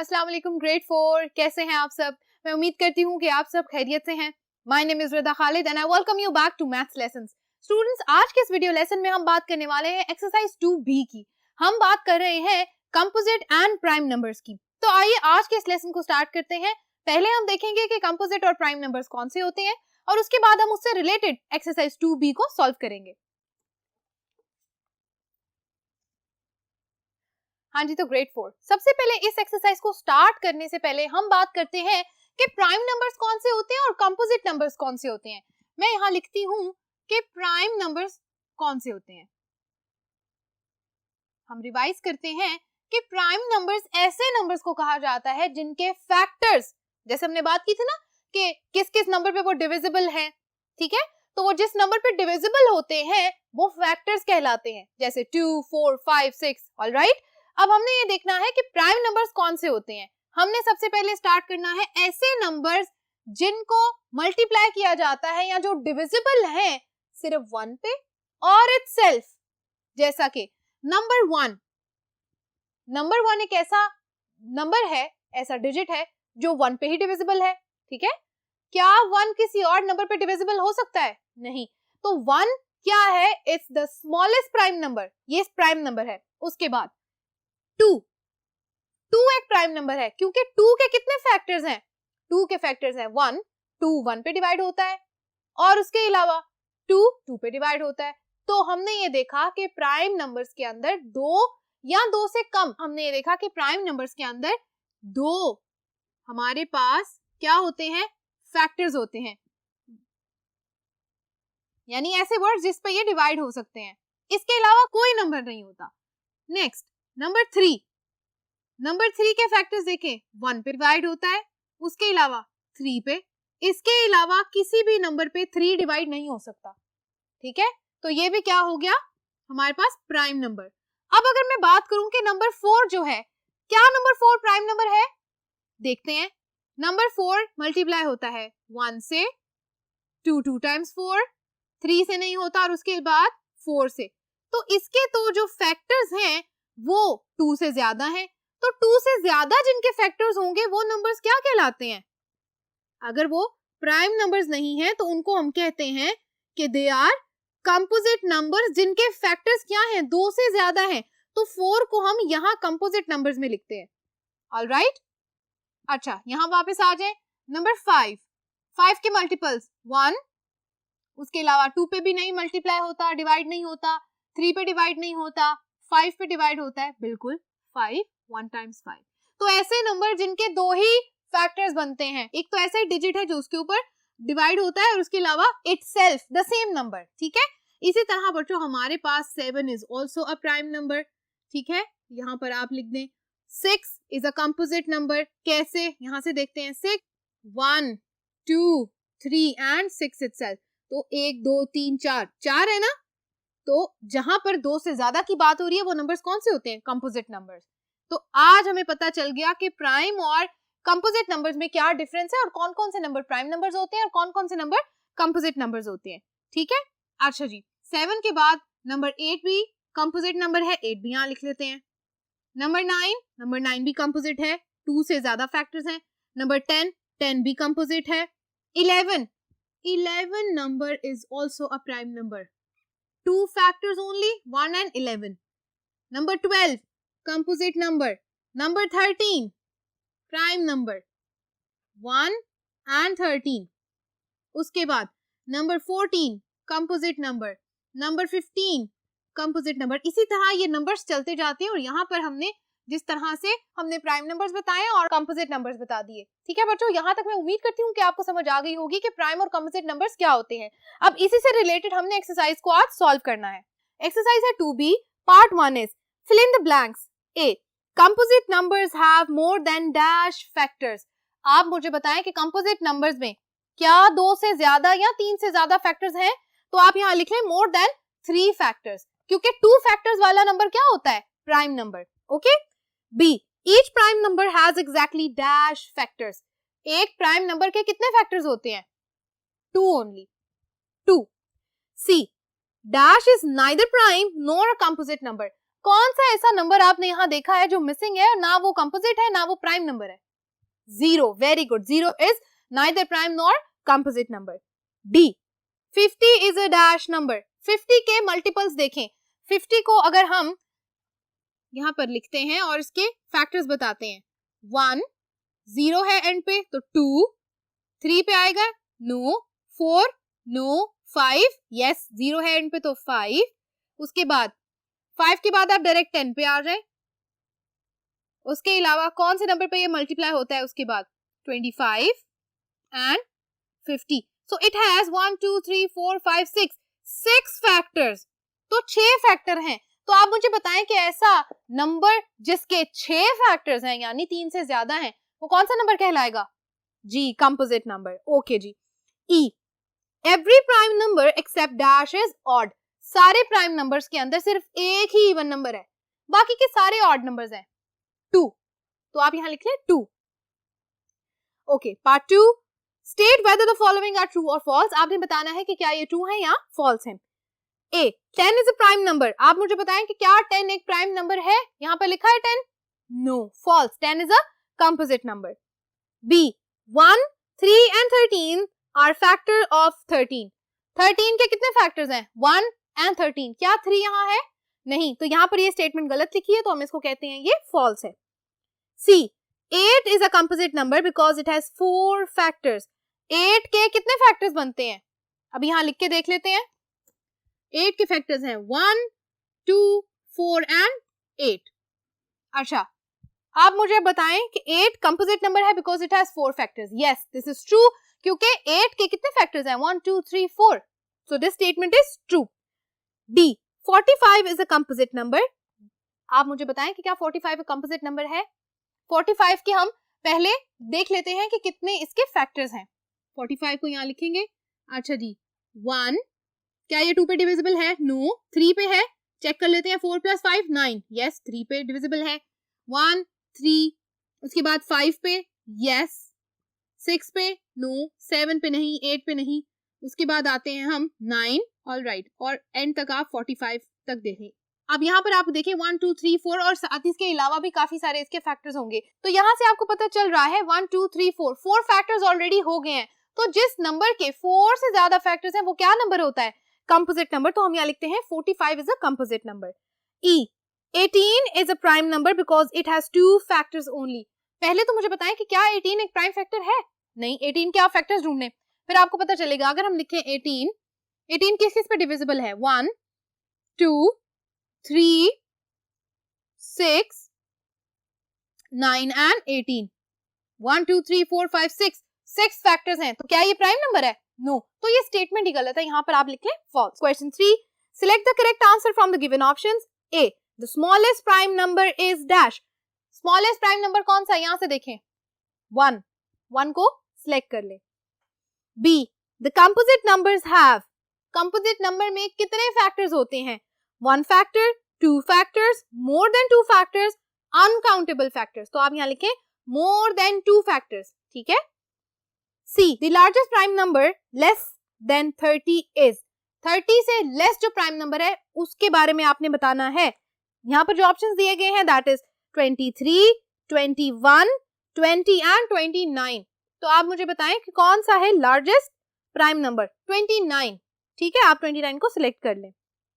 अस्सलाम वालेकुम ग्रेड 4, कैसे हैं आप सब? मैं उम्मीद करती हूँ कि आप सब खैरियत से हैं। My name is Rida Khalid and I welcome you back to maths lessons. Students, आज के इस वीडियो लेसन में हम बात करने वाले हैं एक्सरसाइज 2B की। हम बात कर रहे हैं कंपोजिट एंड प्राइम नंबर्स की। तो आइए आज के इस लेसन को स्टार्ट करते हैं। पहले हम देखेंगे कि कंपोजिट और प्राइम नंबर्स कौन से होते हैं और उसके बाद हम उससे रिलेटेड एक्सरसाइज 2B को सॉल्व करेंगे। हाँ जी, तो ग्रेड 4। सबसे पहले इस एक्सरसाइज को स्टार्ट करने से पहले हम बात करते हैं कि प्राइम नंबर्स कौन से होते हैं और कंपोजिट नंबर्स कौन से होते हैं। मैं यहाँ लिखती हूँ कि प्राइम नंबर्स कौन से होते हैं। हम रिवाइज करते हैं कि प्राइम नंबर्स ऐसे नंबर्स को कहा जाता है जिनके फैक्टर्स, जैसे हमने बात की थी ना कि किस किस नंबर पे वो डिविजिबल है, ठीक है, तो वो जिस नंबर पे डिविजिबल होते हैं वो फैक्टर्स कहलाते हैं, जैसे 2, 4, 5, 6। ऑलराइट, अब हमने ये देखना है कि प्राइम नंबर्स कौन से होते हैं। हमने सबसे पहले स्टार्ट करना है ऐसे नंबर्स जिनको मल्टीप्लाई किया जाता है या जो डिविजिबल हैं सिर्फ 1 पे और इटसेल्फ, जैसा कि नंबर 1। नंबर 1 एक ऐसा नंबर है, ऐसा डिजिट है जो 1 पे ही डिविजिबल है, ठीक है। क्या 1 किसी और नंबर पे डिविजिबल हो सकता है? नहीं। तो 1 क्या है? It's the smallest prime number, ये प्राइम नंबर है। उसके बाद 2 एक प्राइम नंबर है क्योंकि 2 के कितने फैक्टर्स हैं? 2 के फैक्टर्स हैं 1, 2 1 पे डिवाइड होता है और उसके अलावा 2 2 पे डिवाइड होता है। तो हमने ये देखा कि प्राइम नंबर्स के अंदर 2 या 2 से कम, हमने ये देखा कि प्राइम नंबर्स के अंदर 2 हमारे पास क्या होते हैं? फैक्टर्स होते हैं, यानी ऐसे वर्ड्स जिस पे ये डिवाइड हो सकते हैं। इसके अलावा कोई नंबर नहीं होता। Next, number 3। नंबर 3 के फैक्टर्स देखें, 1 पे डिवाइड होता है, उसके अलावा 3 पे, इसके अलावा किसी भी नंबर पे 3 डिवाइड नहीं हो सकता, ठीक है। तो ये भी क्या हो गया? हमारे पास प्राइम नंबर। अब अगर मैं बात करूं कि नंबर 4 जो है, क्या नंबर 4 प्राइम नंबर है? देखते हैं। नंबर 4 मल्टीप्लाई होता है 1 से, 2 टाइम्स 4, 3 से नहीं होता और उसके बाद 4 से। तो इसके तो जो फैक्टर्स हैं वो 2 से ज्यादा हैं। तो 2 से ज्यादा जिनके फैक्टर्स होंगे वो नंबर्स क्या कहलाते हैं? अगर वो प्राइम नंबर्स नहीं है तो उनको हम कहते हैं कि दे आर कंपोजिट नंबर्स जिनके फैक्टर्स क्या हैं? 2 से ज्यादा हैं। तो 4 को हम यहाँ कंपोजिट नंबर्स में लिखते हैं। ऑलराइट, अच्छा, यहाँ वापस आ जाए। नंबर 5 के मल्टीपल्स 1, उसके अलावा 2 पे भी नहीं मल्टीप्लाई होता, डिवाइड नहीं होता, 3 पे डिवाइड नहीं होता, 5 पे डिवाइड होता है, बिल्कुल 5, 1 टाइम्स 5। तो ऐसे नंबर जिनके 2 ही फैक्टर्स बनते हैं, एक तो ऐसा ही डिजिट है जो उसके ऊपर डिवाइड होता है और उसके अलावा इटसेल्फ द सेम नंबर, ठीक है। इसी तरह बच्चों हमारे पास 7 is also a prime number, ठीक है। यहाँ पर आप लिख दें 6 इज अ कंपोजिट नंबर। कैसे? यहाँ से देखते हैं। 6, 1, 2, 3 एंड 6 इटसेल्फ। तो 1, 2, 3, 4 है ना। तो जहां पर 2 से ज्यादा की बात हो रही है वो नंबर्स कौन से होते हैं? Composite numbers. तो आज हमें पता चल गया कि प्राइम और कंपोजिट नंबर्स में क्या डिफरेंस है और कौन कौन से नंबर प्राइम नंबर्स होते हैं और कौन कौन से नंबर कंपोजिट नंबर्स होते हैं, ठीक है। अच्छा जी, 7 के बाद नंबर 8 भी कंपोजिट नंबर है, 8 भी यहाँ लिख लेते हैं। नंबर 9 भी कंपोजिट है, 2 से ज्यादा फैक्टर्स हैं। नंबर 10 भी कंपोजिट है। 11 number is also a prime number. 2 factors only, 1 and 11. Number 12, composite number. Number 13, prime number, 1 and 13. उसके बाद number 14, composite number. Number 15, composite number. इसी तरह ये numbers चलते जाते हैं और यहाँ पर हमने जिस तरह से हमने प्राइम नंबर्स बताए और कंपोजिट नंबर्स बता दिए, ठीक है बच्चों। यहाँ तक मैं उम्मीद करती हूँ कि आपको समझ आ गई होगी कि प्राइम और कंपोजिट नंबर्स क्या होते हैं। अब इसी से रिलेटेड हमने एक्सरसाइज को आज सॉल्व करना है। एक्सरसाइज है 2B, part 1 is fill in the blanks. A, composite numbers have more than dash factors. आप मुझे बताएं कि कंपोजिट नंबर्स में क्या 2 से ज्यादा या 3 से ज्यादा फैक्टर्स हैं? तो आप यहाँ लिख लें मोर देन 3 फैक्टर्स, क्योंकि 2 फैक्टर्स वाला नंबर क्या होता है? Prime number. Okay. B, each prime number has exactly dash factors. एक प्राइम नंबर के कितने फैक्टर्स होते हैं? 2 only, 2. C, dash is neither prime nor a composite number. कौन सा ऐसा नंबर आपने यहाँ देखा है जो मिसिंग है, ना वो कंपोजिट है ना वो प्राइम नंबर है? Zero, very good, zero is neither prime nor composite number. D, 50 is a dash number. 50 के मल्टीपल्स देखें, 50 को अगर हम यहाँ पर लिखते हैं और इसके फैक्टर्स बताते हैं, 1 0 है एंड पे तो 2, 3 पे आएगा नो, 4 नो, 5 यस 0 है एंड पे तो 5, उसके बाद 5 के बाद आप डायरेक्ट 10 पे आ जाए। उसके अलावा कौन से नंबर पे ये मल्टीप्लाई होता है उसके बाद? 25 and 50। So it has 1 2 3 4 5 6 factors. तो 6 फैक्टर हैं। तो आप मुझे बताएं कि ऐसा नंबर जिसके 6 फैक्टर्स हैं यानी 3 से ज्यादा हैं, वो कौन सा नंबर कहलाएगा? जी, कंपोजिट नंबर। ओके जी। E, every prime number except dash is odd. सारे प्राइम नंबर्स के अंदर सिर्फ एक ही इवन नंबर है, बाकी के सारे ऑड नंबर्स हैं। 2, तो आप यहां लिख लें 2। Okay, part 2, state whether the following are true और फॉल्स। आपने बताना है कि क्या ये ट्रू है या फॉल्स है। ए, 10 इज अ प्राइम नंबर। आप मुझे बताएं कि क्या 10 एक प्राइम नंबर है? यहाँ पर लिखा है 10, no, false, 10 is a composite number. B, 1 3 and 13 are factor of 13। 13 के कितने फैक्टर्स हैं? 1 एंड 13। क्या 3 यहाँ है? नहीं, तो यहाँ पर ये स्टेटमेंट गलत लिखी है, तो हम इसको कहते हैं ये फॉल्स है। सी, 8 is a composite number because it has 4 factors. 8 के कितने फैक्टर्स बनते हैं? अब यहाँ लिख के देख लेते हैं। 8 के फैक्टर्स हैं 1 2 4 एंड 8। अच्छा, आप मुझे बताएं कि 8 कंपोजिट नंबर है because it has 4 factors. Yes, this is true, क्योंकि 8 के कितने फैक्टर्स हैं? 1 2 3 4। So this statement is true. D, 45 is a composite number. आप मुझे बताएं कि क्या 45 कंपोजिट नंबर है? 45 के हम पहले देख लेते हैं कि कितने इसके फैक्टर्स हैं। 45 को यहाँ लिखेंगे। अच्छा जी, 1, क्या ये 2 पे डिविजिबल है? नो। 3 पे है, चेक कर लेते हैं। 4 + 5 9, यस 3 पे डिविजिबल है। 1 3, उसके बाद 5 पे, यस 6 पे, नो 7 पे नहीं, 8 पे नहीं। उसके बाद आते हैं हम 9, ऑलराइट, और एंड तक आप 45 तक देखें। अब यहाँ पर आप देखें 1 2 3 4 और साथ ही इसके अलावा भी काफी सारे इसके फैक्टर्स होंगे। तो यहाँ से आपको पता चल रहा है 1 2 3 4 फैक्टर्स ऑलरेडी हो गए हैं। तो जिस नंबर के 4 से ज्यादा फैक्टर्स हैं वो क्या नंबर होता है? Composite number. तो हम यहाँ लिखते हैं 45 is a composite number. E, 18 is a prime number because it has 2 factors only. पहले तो मुझे बताएं कि क्या 18 एक प्राइम फैक्टर है? नहीं, 18 के आप फैक्टर्स ढूंढने, फिर आपको पता चलेगा। अगर हम लिखें 18 किस किस पे डिविजिबल है? 1 2 3 6 9 एंड 18। 1 2 3 4 5 6 फैक्टर्स हैं। तो क्या ये प्राइम नंबर है? नो। तो ये स्टेटमेंट ही गलत है, यहाँ पर आप लिख लें false. Question 3, select the correct answer from the given options. A, the smallest prime number is dash. Smallest prime number कौन सा? यहाँ से देखें 1 को सिलेक्ट कर ले। B, the composite numbers have. Composite number में कितने फैक्टर्स होते हैं? 1 factor, 2 factors, more than 2 factors, uncountable factors. तो आप यहाँ लिखें मोर देन 2 फैक्टर्स, ठीक है। C, the largest prime number less than 30 इज। 30 से लेस जो प्राइम नंबर है उसके बारे में आपने बताना है। यहाँ पर जो ऑप्शंस दिए गए हैं दैट इज 23, 21, 20 एंड 29। तो आप मुझे बताएं कि कौन सा है लार्जेस्ट प्राइम नंबर? 29, ठीक है, आप 29 को सिलेक्ट कर लें।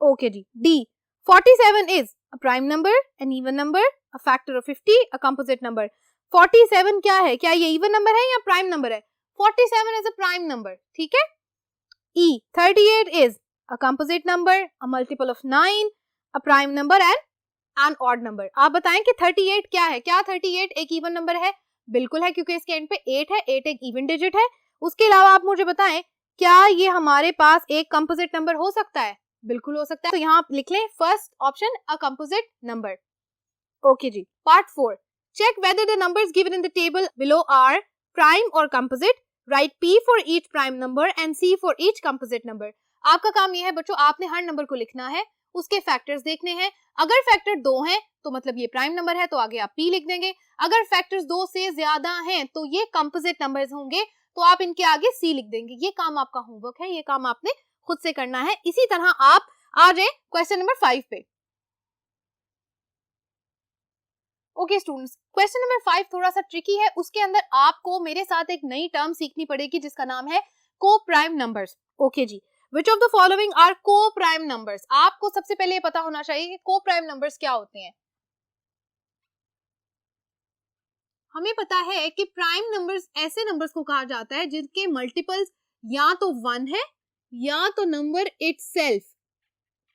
ओके जी। D, 47 is a prime number, an even number, a factor of 50, a composite number. 47 क्या है? क्या ये इवन नंबर है या प्राइम नंबर है? 47 इज अ प्राइम नंबर, ठीक है। E, 38 is a composite number, a multiple of 9, a prime number and an odd number. आप बताएं कि 38 क्या है? क्या 38 एक इवन नंबर है? बिल्कुल है, क्योंकि इसके एंड पे 8 है, 8 एक इवन डिजिट है। उसके अलावा आप मुझे बताएं क्या ये हमारे पास एक कंपोजिट नंबर हो सकता है? बिल्कुल हो सकता है। तो यहाँ आप लिख लें first option, a composite number. Okay जी। Part 4, check whether the numbers given in the table below are prime और composite. Write P for each prime number and C for each composite number. आपका काम यह है बच्चों, आपने हर number को लिखना है, उसके फैक्टर्स देखने हैं। अगर फैक्टर 2 हैं तो मतलब ये प्राइम नंबर है, तो आगे आप P लिख देंगे। अगर फैक्टर्स 2 से ज्यादा हैं तो ये कंपोजिट नंबर्स होंगे, तो आप इनके आगे C लिख देंगे। ये काम आपका होमवर्क है, ये काम आपने खुद से करना है। इसी तरह आप आ जाए क्वेश्चन नंबर 5 पे। ओके स्टूडेंट्स, क्वेश्चन नंबर 5 थोड़ा सा ट्रिकी है। उसके अंदर आपको मेरे साथ एक नई टर्म सीखनी पड़ेगी जिसका नाम है को प्राइम नंबर्स। ओके जी, which of the following are coprime numbers. आपको सबसे पहले ये पता होना चाहिए कि को प्राइम नंबर्स क्या होते हैं। हमें पता है कि प्राइम नंबर्स ऐसे नंबर्स को कहा जाता है जिनके मल्टीपल्स या तो 1 है या तो नंबर इटसेल्फ।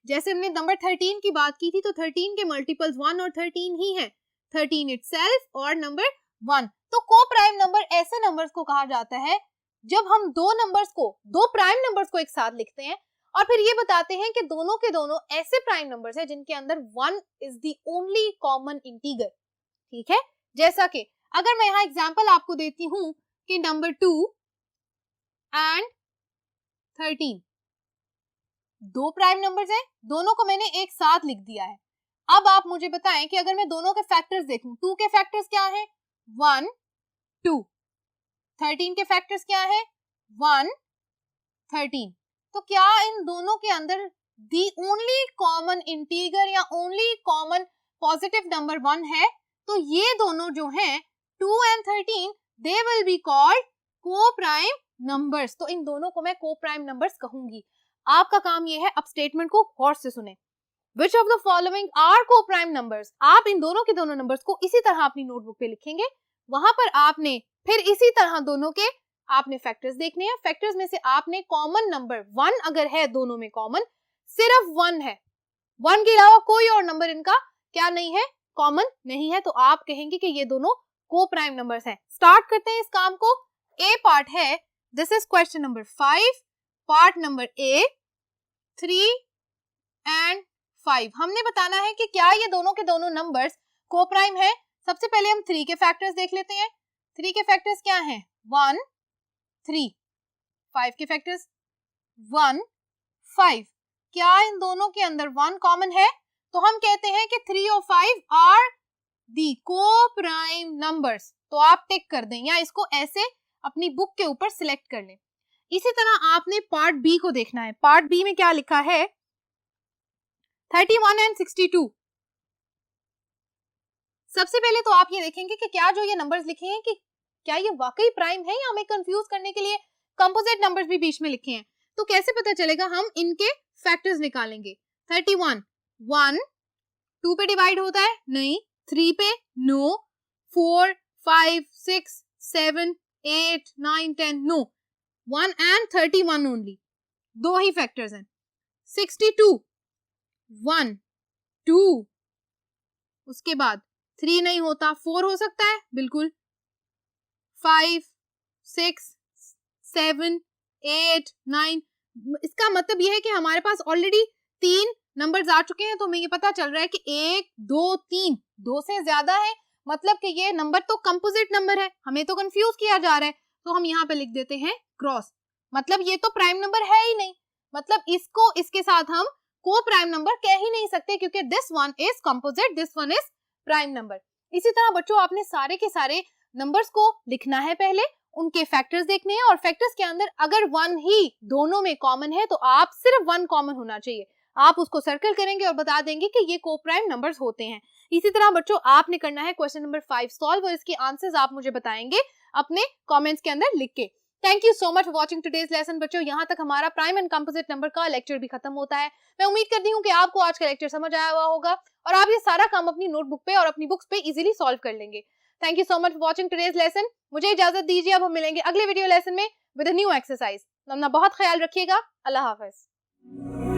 जैसे हमने नंबर 13 की बात की थी, तो 13 के मल्टीपल्स 1 और 13 ही है, 13 इटसेल्फ और नंबर 1। तो को प्राइम नंबर ऐसे नंबर्स को कहा जाता है जब हम दो प्राइम नंबर्स को एक साथ लिखते हैं और फिर ये बताते हैं कि दोनों के दोनों ऐसे प्राइम नंबर्स हैं जिनके अंदर 1 is the only common integer. ठीक है, जैसा कि अगर मैं यहाँ एग्जांपल आपको देती हूँ कि नंबर 2 एंड 13 दो प्राइम नंबर्स हैं, दोनों को मैंने एक साथ लिख दिया है। अब आप मुझे बताएं कि अगर मैं दोनों के फैक्टर्स देखूं, 2 के फैक्टर्स क्या हैं? 1 2। 13 के फैक्टर्स क्या है? 1 13। तो क्या इन दोनों के अंदर दी ओनली कॉमन इंटीगर या ओनली कॉमन पॉजिटिव नंबर 1 है? तो ये दोनों जो हैं 2 and 13 they will be called को प्राइम नंबर्स। तो इन दोनों को मैं को प्राइम नंबर्स कहूंगी। आपका काम ये है, अब स्टेटमेंट को गौर से सुने। Which of the following are co-prime numbers? आप इन दोनों के दोनों नंबर्स को इसी तरह अपनी नोटबुक पे लिखेंगे। वहां पर आपने फिर इसी तरह दोनों के आपने फैक्टर्स देखने हैं। फैक्टर्स में से आपने कॉमन नंबर 1 अगर है, दोनों में कॉमन सिर्फ 1 है, 1 के अलावा कोई और नंबर इनका क्या नहीं है, कॉमन नहीं है, तो आप कहेंगे कि ये दोनों को प्राइम नंबर्स हैं। स्टार्ट करते हैं इस काम को। ए पार्ट है, this is question number 5, part number A 3 and 5। हमने बताना है कि क्या ये दोनों के दोनों नंबर्स को प्राइम है। सबसे पहले हम 3 के फैक्टर्स देख लेते हैं। 3 के फैक्टर्स क्या हैं? 1 3। 5 के फैक्टर्स 1 5। क्या इन दोनों के अंदर 1 कॉमन है? तो हम कहते हैं कि 3 और 5 आर दी को प्राइम नंबर्स। तो आप टिक कर दें या इसको ऐसे अपनी बुक के ऊपर सिलेक्ट कर लें। इसी तरह आपने पार्ट बी को देखना है। पार्ट बी में क्या लिखा है? 31 एंड 62। सबसे पहले तो आप ये देखेंगे कि क्या जो ये नंबर्स लिखे हैं कि क्या ये वाकई प्राइम है या हमें कंफ्यूज करने के लिए कंपोजिट नंबर्स भी बीच में लिखे हैं। तो कैसे पता चलेगा? हम इनके फैक्टर्स निकालेंगे। 31 1 2 पे डिवाइड होता है? नहीं। 3 पे? नो। 4 5 6 7 8 9 10 नो। 1 एंड 31 ओनली, दो ही फैक्टर्स हैं। 62 1 2, उसके बाद 3 नहीं होता, 4 हो सकता है, बिल्कुल। 5 6 7 8 9। इसका मतलब यह है कि हमारे पास ऑलरेडी 3 नंबर्स आ चुके हैं। तो हमें ये पता चल रहा है कि 1 2 3, 2 से ज्यादा है, मतलब कि ये नंबर तो कंपोजिट नंबर है, हमें तो कंफ्यूज किया जा रहा है। तो हम यहाँ पे लिख देते हैं क्रॉस, मतलब ये तो प्राइम नंबर है ही नहीं, मतलब इसको इसके साथ हम को प्राइम नंबर कह ही नहीं सकते क्योंकि this one is composite, this one is prime number. इसी तरह बच्चों आपने सारे के सारे नंबर्स को लिखना है, पहले उनके फैक्टर्स देखने हैं और फैक्टर्स के अंदर अगर 1 ही दोनों में कॉमन है तो आप सिर्फ 1 कॉमन होना चाहिए, आप उसको सर्कल करेंगे और बता देंगे कि ये को प्राइम नंबर्स होते हैं। इसी तरह बच्चों आपने करना है क्वेश्चन नंबर 5 सॉल्व और इसके आंसर्स आप मुझे बताएंगे अपने कमेंट्स के अंदर लिख के। Thank you so much for watching today's lesson. बच्चों यहाँ तक हमारा प्राइम एंड कंपोजिट नंबर का लेक्चर भी खत्म होता है। मैं उम्मीद करती हूँ कि आपको आज का लेक्चर समझ आया हुआ होगा और आप ये सारा काम अपनी नोटबुक पे और अपनी बुक्स पे इजीली सॉल्व कर लेंगे। Thank you so much for watching today's lesson. मुझे इजाजत दीजिए, अब हम मिलेंगे अगले वीडियो लेसन में विद अ न्यू एक्सरसाइज। अपना बहुत ख्याल रखिएगा। अल्लाह हाफिज।